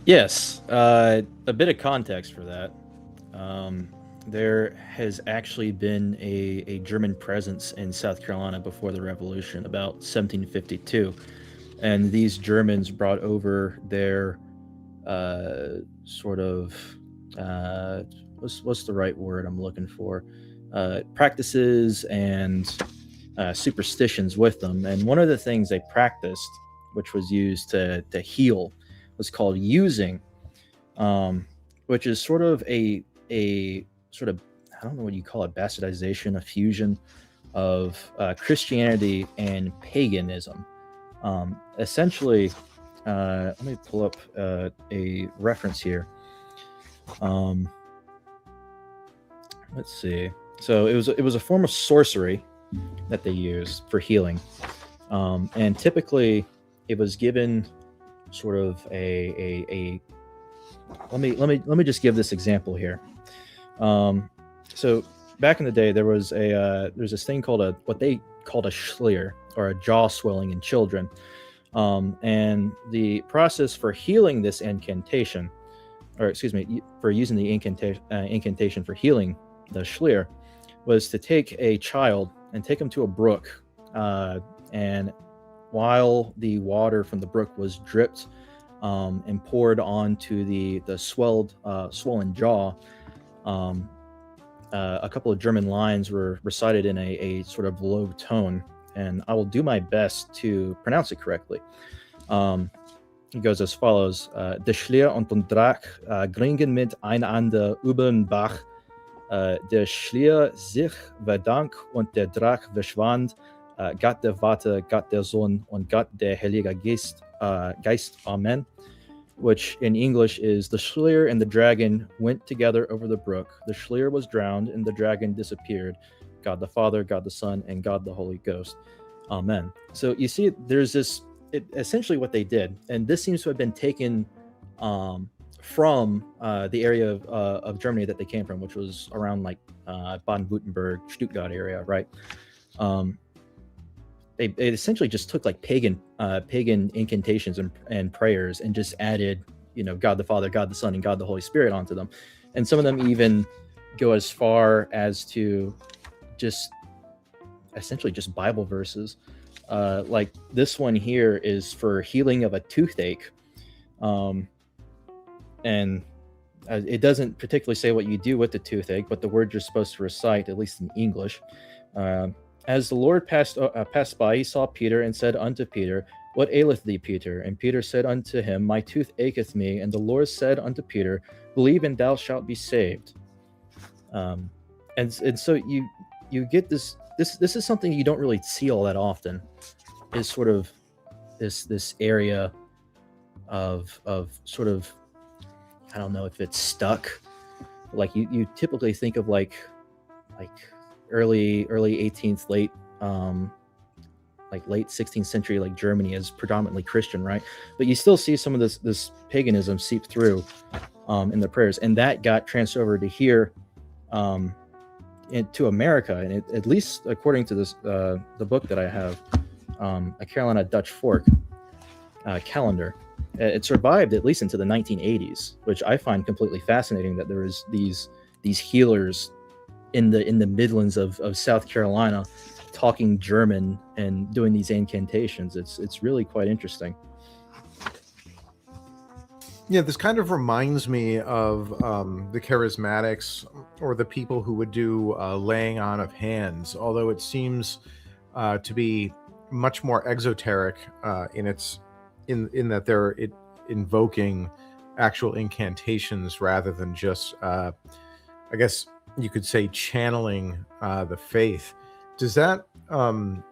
Yes, a bit of context for that. There has actually been a German presence in South Carolina before the Revolution, about 1752. And these Germans brought over their sort of, what's the right word I'm looking for? Practices and superstitions with them. And one of the things they practiced, which was used to heal, was called using, which is sort of a sort of, I don't know what you call it, bastardization, a fusion of Christianity and paganism. Essentially, let me pull up a reference here. Let's see. So it was a form of sorcery that they used for healing, and typically it was given sort of a let me just give this example here. So back in the day, there's this thing called what they called a schlier, or a jaw swelling in children. And the process for healing this incantation, or excuse me, for using the incantation for healing the schlier, was to take a child and take him to a brook, and while the water from the brook was dripped and poured onto the swollen jaw, a couple of German lines were recited in a sort of low tone, and I will do my best to pronounce it correctly. It goes as follows: Der Schlier und der Drache gringen mit einander über den Bach. Der Schlier sich verdank und der Drache verschwand. Gott der Vater, Gott der Sohn und Gott der Heilige Geist. Amen. Which in English is, the Schlier and the dragon went together over the brook. The Schlier was drowned and the dragon disappeared. God the Father, God the Son, and God the Holy Ghost. Amen. So you see, there's this, essentially what they did, and this seems to have been taken from the area of Germany that they came from, which was around like Baden-Württemberg, Stuttgart area, right? they essentially just took like pagan incantations and prayers and just added, God the Father, God the Son, and God the Holy Spirit onto them. And some of them even go as far as to just essentially just Bible verses. Like this one here is for healing of a toothache. And it doesn't particularly say what you do with the toothache, but the word you're supposed to recite, at least in English. As the Lord passed by, he saw Peter and said unto Peter, What aileth thee, Peter? And Peter said unto him, My tooth acheth me. And the Lord said unto Peter, Believe and thou shalt be saved. And so you get this is something you don't really see all that often, is sort of this area of sort of, I don't know if it's stuck. Like you typically think of like early 18th, late 16th century, like Germany as predominantly Christian, right? But you still see some of this paganism seep through in the prayers, and that got transferred over to here, into America, and at least according to this the book that I have, a Carolina Dutch fork calendar. It survived at least into the 1980s, which I find completely fascinating, that there was these healers in the Midlands of South Carolina talking German and doing these incantations. It's really quite interesting. Yeah, this kind of reminds me of the charismatics, or the people who would do laying on of hands, although it seems to be much more exoteric in that they're invoking actual incantations rather than just, I guess you could say, channeling the faith. Does that? I mean,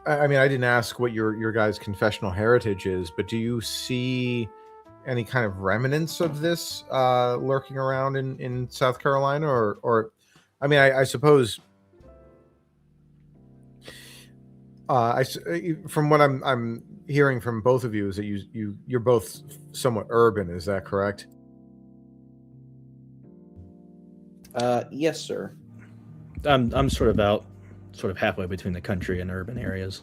I didn't ask what your guys' confessional heritage is, but do you see any kind of remnants of this lurking around in South Carolina, or I mean, I suppose from what I'm hearing from both of you is that you're both somewhat urban. Is that correct? Yes, sir. I'm sort of halfway between the country and urban areas.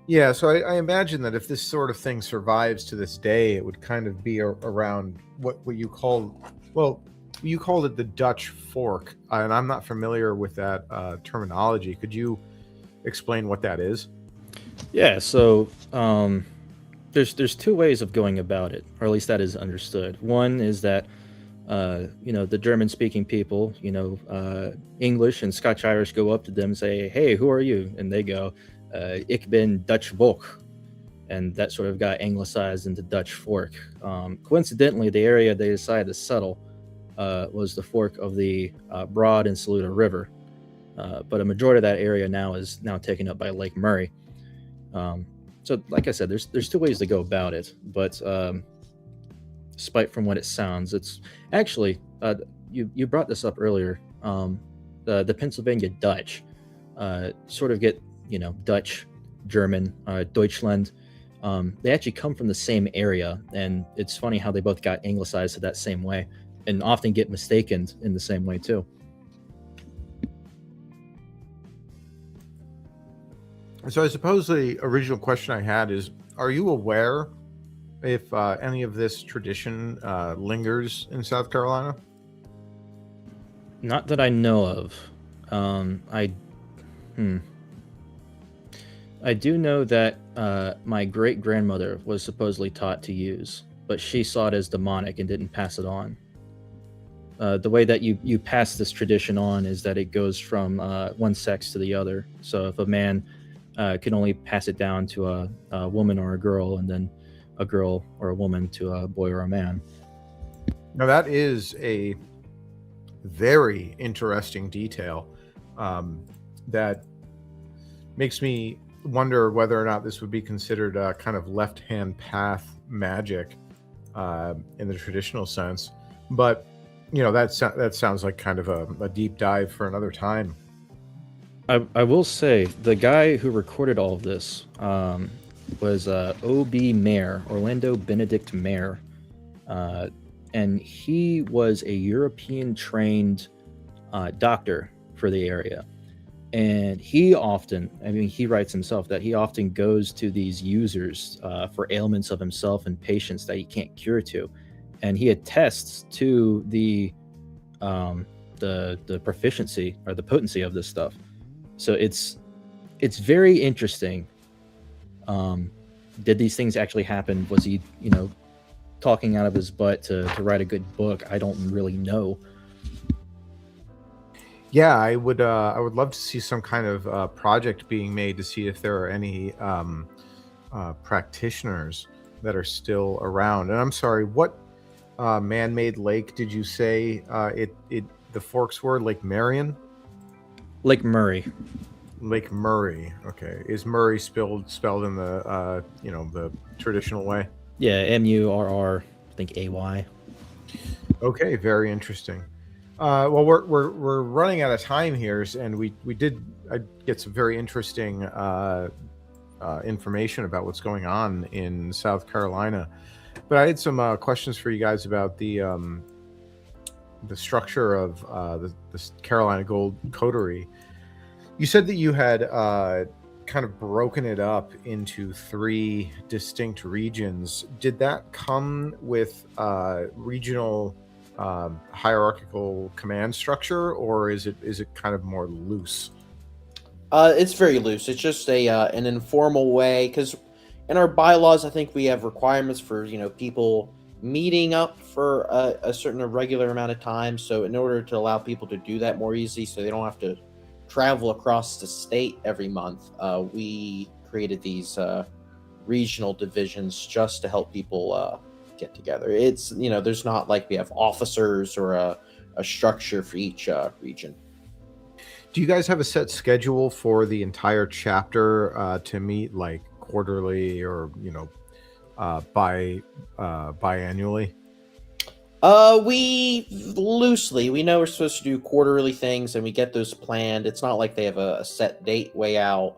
Yeah, so I imagine that if this sort of thing survives to this day, it would kind of be around what you called it the Dutch fork, and I'm not familiar with that terminology. Could you explain what that is? Yeah, so there's two ways of going about it, or at least that is understood. One is that the German-speaking people, English and Scotch-Irish go up to them and say, "Hey, who are you?" And they go, "Ik ben Dutch Volk," and that sort of got anglicized into Dutch fork. Coincidentally, the area they decided to settle was the fork of the Broad and Saluda River, but a majority of that area is now taken up by Lake Murray. So, like I said, there's two ways to go about it, but despite from what it sounds, it's actually you brought this up earlier. The Pennsylvania Dutch sort of get Dutch, German, Deutschland. They actually come from the same area, and it's funny how they both got anglicized to that same way, and often get mistaken in the same way too. So I suppose the original question I had is, are you aware if any of this tradition lingers in South Carolina? Not that I know of. I do know that my great-grandmother was supposedly taught to use, but she saw it as demonic and didn't pass it on. The way that you pass this tradition on is that it goes from one sex to the other. So if a man can only pass it down to a woman or a girl, and then a girl or a woman to a boy or a man. Now that is a very interesting detail that makes me wonder whether or not this would be considered a kind of left-hand path magic in the traditional sense. But that sounds like kind of a deep dive for another time. I will say the guy who recorded all of this was O.B. Mayer, Orlando Benedict Mayer, and he was a European-trained doctor for the area. And he often, he writes himself that he often goes to these users for ailments of himself and patients that he can't cure to, and he attests to the proficiency or the potency of this stuff. So it's very interesting. Did these things actually happen? Was he, talking out of his butt to write a good book? I don't really know. Yeah, I would love to see some kind of project being made to see if there are any practitioners that are still around. And I'm sorry, what man-made lake did you say the Forks were? Lake Marion? Lake Murray. Lake Murray. Okay. Is Murray spelled in the the traditional way? Yeah, Murr, I think AY. Okay, very interesting. Well, we're running out of time here, and we did get some very interesting information about what's going on in South Carolina. But I had some questions for you guys about the structure of the Carolina Gold Coterie. You said that you had kind of broken it up into 3 distinct regions. Did that come with regional hierarchical command structure, or is it kind of more loose? It's very loose. It's just an informal way, because in our bylaws, I think we have requirements for people meeting up for a certain irregular amount of time. So in order to allow people to do that more easily, so they don't have to travel across the state every month, we created these regional divisions just to help people get together. It's there's not like we have officers or a structure for each region. Do you guys have a set schedule for the entire chapter to meet, like quarterly or biannually? We know we're supposed to do quarterly things, and we get those planned. It's not like they have a set date way out.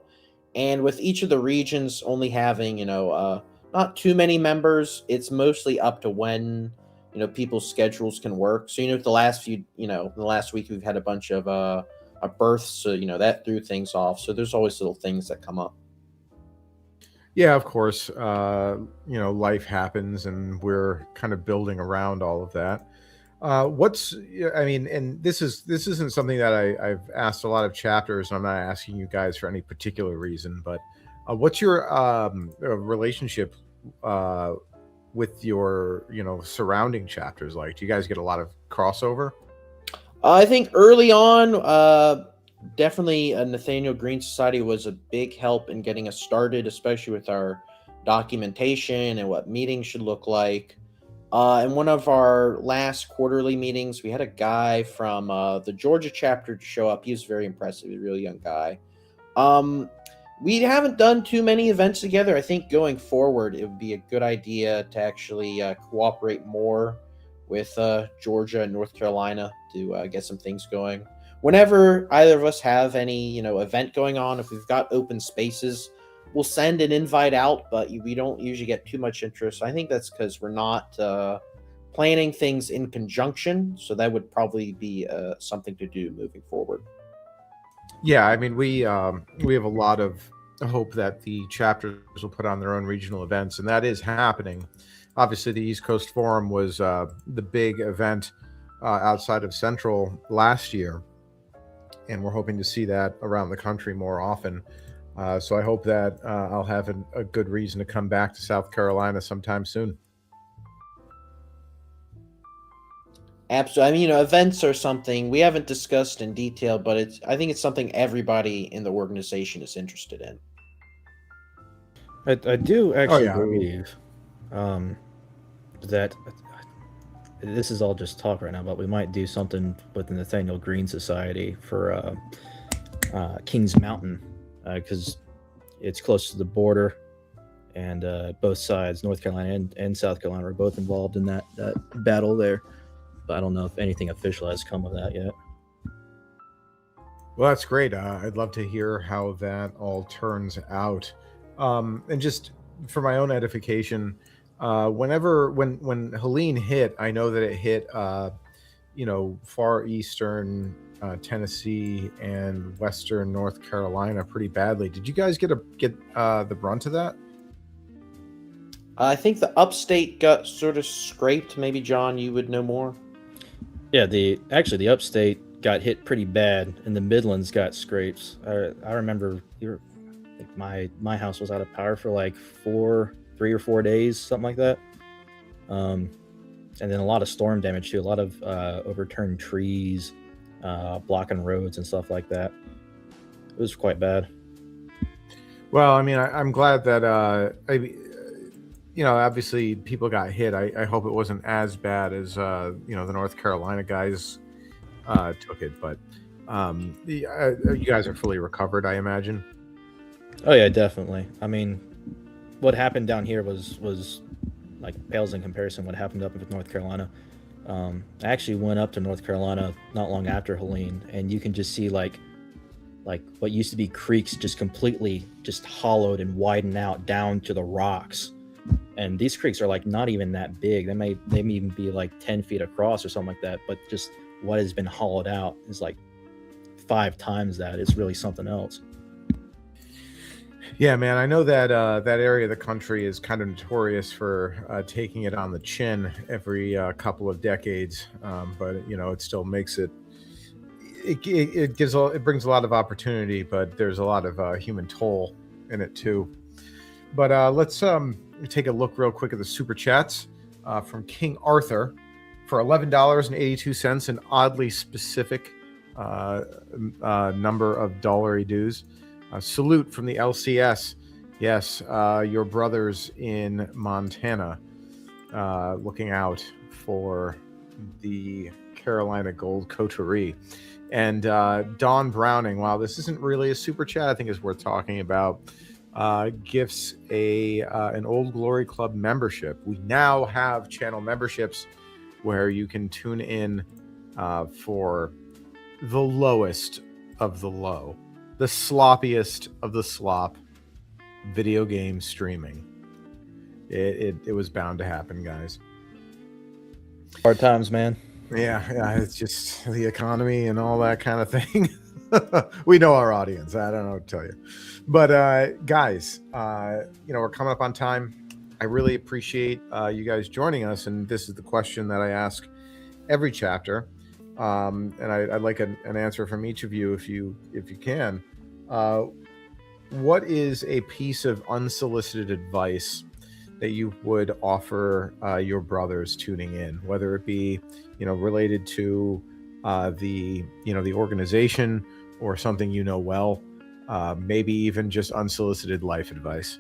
And with each of the regions only having not too many members, it's mostly up to when people's schedules can work. So the last week we've had a bunch of births, so that threw things off. So there's always little things that come up. Yeah, of course. Life happens, and we're kind of building around all of that. And this isn't something that I've asked a lot of chapters, and I'm not asking you guys for any particular reason, but what's your relationship with your surrounding chapters like? Do you guys get a lot of crossover? I think early on, definitely Nathaniel Green Society was a big help in getting us started, especially with our documentation and what meetings should look like. In one of our last quarterly meetings, we had a guy from the Georgia chapter to show up. He was very impressive, a really young guy. We haven't done too many events together. I think going forward, it would be a good idea to actually cooperate more with Georgia and North Carolina to get some things going. Whenever either of us have any, event going on, if we've got open spaces, we'll send an invite out, but we don't usually get too much interest. I think that's because we're not planning things in conjunction, so that would probably be something to do moving forward. Yeah, I mean, we have a lot of hope that the chapters will put on their own regional events, and that is happening. Obviously, the East Coast Forum was the big event outside of Central last year, and we're hoping to see that around the country more often. So I hope that I'll have a good reason to come back to South Carolina sometime soon. Absolutely. I mean, events are something we haven't discussed in detail, but I think it's something everybody in the organization is interested in. I do actually I mean, believe that this is all just talk right now, but we might do something with the Nathaniel Green Society for Kings Mountain, because it's close to the border, and both sides, North Carolina and South Carolina, are both involved in that battle there. But I don't know if anything official has come of that yet. Well, that's great. I'd love to hear how that all turns out. And just for my own edification, when Helene hit, I know that it hit, far eastern Tennessee and Western North Carolina pretty badly. Did you guys get the brunt of that? I think the upstate got sort of scraped. Maybe John, you would know more. Yeah, the upstate got hit pretty bad, and the Midlands got scrapes. I remember my house was out of power for like 3 or 4 days, something like that. And then a lot of storm damage too, a lot of overturned trees, blocking roads and stuff like that. It was quite bad. Well, I mean, I'm glad that obviously people got hit. I hope it wasn't as bad as the North Carolina guys took it, but you guys are fully recovered, I imagine. Oh yeah, definitely. I mean, what happened down here was like pales in comparison what happened up in North Carolina. I actually went up to North Carolina not long after Helene, and you can just see like what used to be creeks just completely just hollowed and widened out down to the rocks. And these creeks are like not even that big. They may even be like 10 feet across or something like that. But just what has been hollowed out is like 5 times that. It's really something else. Yeah, man, I know that that area of the country is kind of notorious for taking it on the chin every couple of decades, but it still makes it brings a lot of opportunity, but there's a lot of human toll in it too. But let's take a look real quick at the super chats from King Arthur for $11.82, an oddly specific number of dollary dues. Salute from the LCS. Yes, your brothers in Montana looking out for the Carolina Gold Coterie. And Don Browning, while this isn't really a super chat, I think is worth talking about, gifts an Old Glory Club membership. We now have channel memberships where you can tune in for the lowest of the low, the sloppiest of the slop, video game streaming. It was bound to happen, guys. Hard times, man. Yeah, it's just the economy and all that kind of thing. We know our audience. I don't know what to tell you. But guys, we're coming up on time. I really appreciate you guys joining us. And this is the question that I ask every chapter. And I'd like an answer from each of you if you can. What is a piece of unsolicited advice that you would offer your brothers tuning in, whether it be related to the organization or something well, maybe even just unsolicited life advice?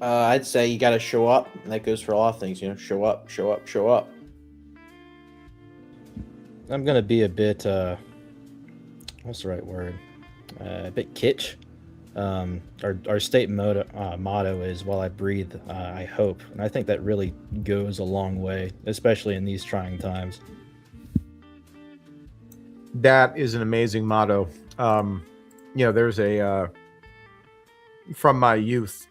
I'd say you got to show up, and that goes for a lot of things. Show up, show up, show up. I'm gonna be a bit what's the right word? A bit kitsch. Our state motto is "While I breathe, I hope," and I think that really goes a long way, especially in these trying times. That is an amazing motto. There's a from my youth,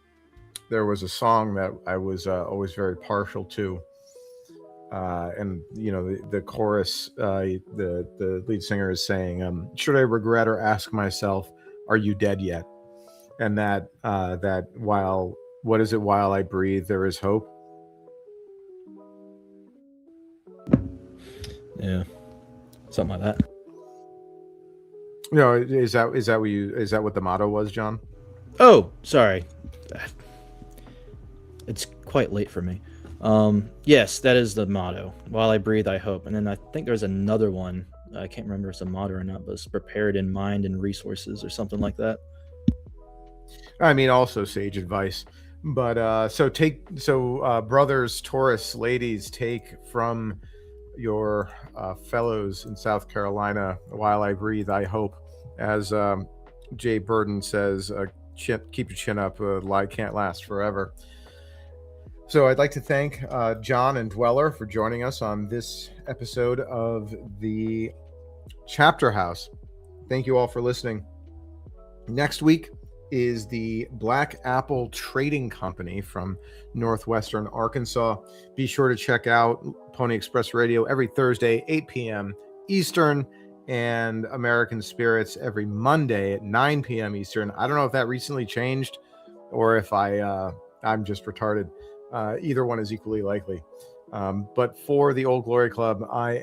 there was a song that I was always very partial to. And the chorus, the lead singer is saying, should I regret or ask myself, are you dead yet? And that while I breathe, there is hope. Yeah, something like that. Is that what the motto was, John? Oh, sorry. It's quite late for me. Yes, that is the motto. While I breathe, I hope. And then I think there's another one. I can't remember if it's a motto or not, but it's prepared in mind and resources or something like that. I mean, also sage advice. But brothers, Taurus, ladies, take from your fellows in South Carolina, while I breathe, I hope. As Jay Burden says, keep your chin up. Lie can't last forever. So I'd like to thank John and Dweller for joining us on this episode of the Chapter House. Thank you all for listening. Next week is the Black Apple Trading Company from Northwestern Arkansas. Be sure to check out Pony Express Radio every Thursday, 8 p.m. Eastern. and American Spirits every Monday at 9 p.m. Eastern. I don't know if that recently changed or if I'm just retarded. Either one is equally likely. But for the Old Glory Club, I